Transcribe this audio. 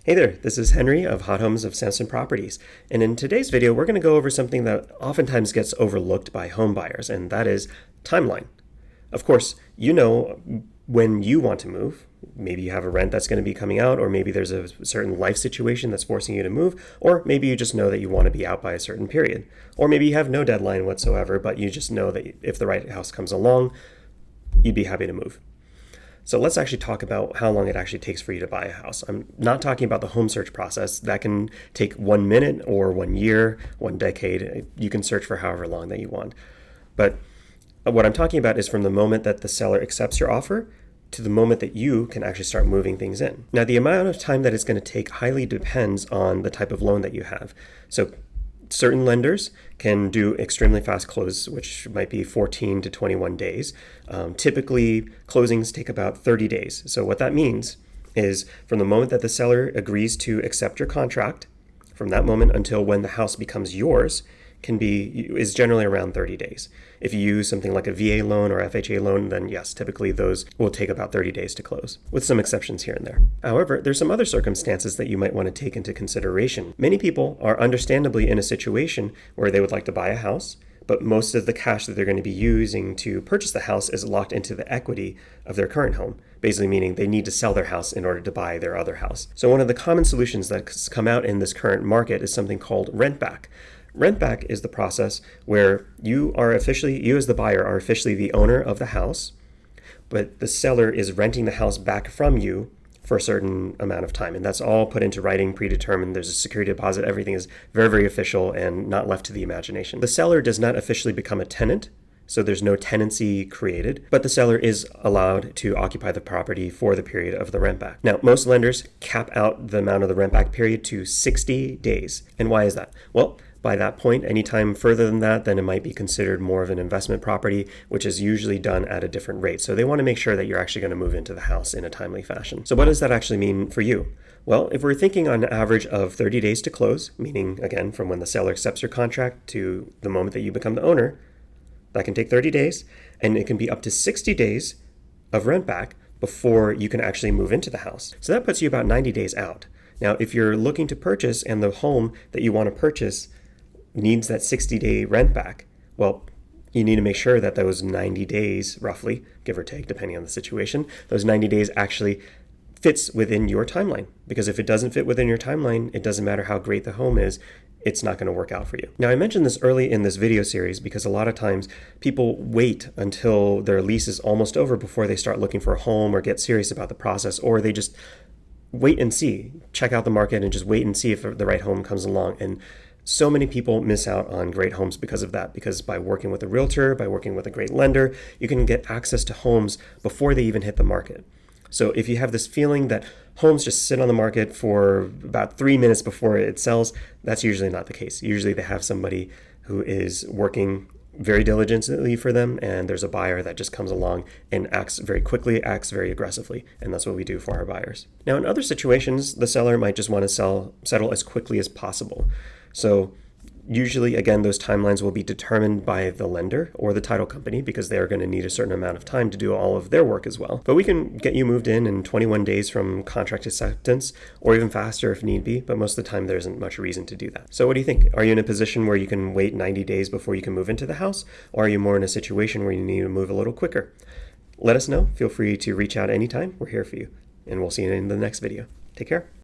Hey there, this is Henry of Hot Homes of Samson Properties, and in today's video we're going to go over something that oftentimes gets overlooked by home buyers, and that is timeline. Of course, you know when you want to move. Maybe you have a rent that's going to be coming out, or maybe there's a certain life situation that's forcing you to move, or maybe you just know that you want to be out by a certain period. Or maybe you have no deadline whatsoever, but you just know that if the right house comes along, you'd be happy to move. So let's actually talk about how long it actually takes for you to buy a house. I'm not talking about the home search process. That can take 1 minute or 1 year, 1 decade. You can search for however long that you want. But what I'm talking about is from the moment that the seller accepts your offer to the moment that you can actually start moving things in. Now, the amount of time that it's going to take highly depends on the type of loan that you have. So certain lenders can do extremely fast close, which might be 14 to 21 days. Typically, closings take about 30 days. So what that means is from the moment that the seller agrees to accept your contract, from that moment until when the house becomes yours, is generally around 30 days. If you use something like a VA loan or FHA loan, then yes, typically those will take about 30 days to close, with some exceptions here and there. However, there's some other circumstances that you might want to take into consideration. Many people are understandably in a situation where they would like to buy a house, but most of the cash that they're going to be using to purchase the house is locked into the equity of their current home, basically meaning they need to sell their house in order to buy their other house. So one of the common solutions that's come out in this current market is something called Rentback. Rentback is the process where you as the buyer are officially the owner of the house, but the seller is renting the house back from you for a certain amount of time. And that's all put into writing, predetermined. There's a security deposit. Everything is very, very official and not left to the imagination. The seller does not officially become a tenant, so there's no tenancy created, but the seller is allowed to occupy the property for the period of the rentback. Now, most lenders cap out the amount of the rentback period to 60 days. And why is that? Well, by that point, anytime further than that, then it might be considered more of an investment property, which is usually done at a different rate. So they want to make sure that you're actually going to move into the house in a timely fashion. So what does that actually mean for you? Well, if we're thinking on an average of 30 days to close, meaning, again, from when the seller accepts your contract to the moment that you become the owner, that can take 30 days, and it can be up to 60 days of rent back before you can actually move into the house. So that puts you about 90 days out. Now, if you're looking to purchase and the home that you want to purchase needs that 60-day rent back, well, you need to make sure that those 90 days, roughly, give or take, depending on the situation, those 90 days actually fits within your timeline. Because if it doesn't fit within your timeline, it doesn't matter how great the home is, it's not going to work out for you. Now, I mentioned this early in this video series because a lot of times people wait until their lease is almost over before they start looking for a home or get serious about the process, or they just wait and see, check out the market and just wait and see if the right home comes along. And so many people miss out on great homes because of that, because by working with a realtor, by working with a great lender, you can get access to homes before they even hit the market. So if you have this feeling that homes just sit on the market for about 3 minutes before it sells, that's usually not the case. Usually they have somebody who is working very diligently for them, and there's a buyer that just comes along and acts very quickly, acts very aggressively, and that's what we do for our buyers. Now, in other situations, the seller might just want to settle as quickly as possible. So usually, again, those timelines will be determined by the lender or the title company because they are going to need a certain amount of time to do all of their work as well. But we can get you moved in 21 days from contract acceptance, or even faster if need be, but most of the time there isn't much reason to do that. So what do you think? Are you in a position where you can wait 90 days before you can move into the house, or are you more in a situation where you need to move a little quicker? Let us know. Feel free to reach out anytime. We're here for you, and we'll see you in the next video. Take care.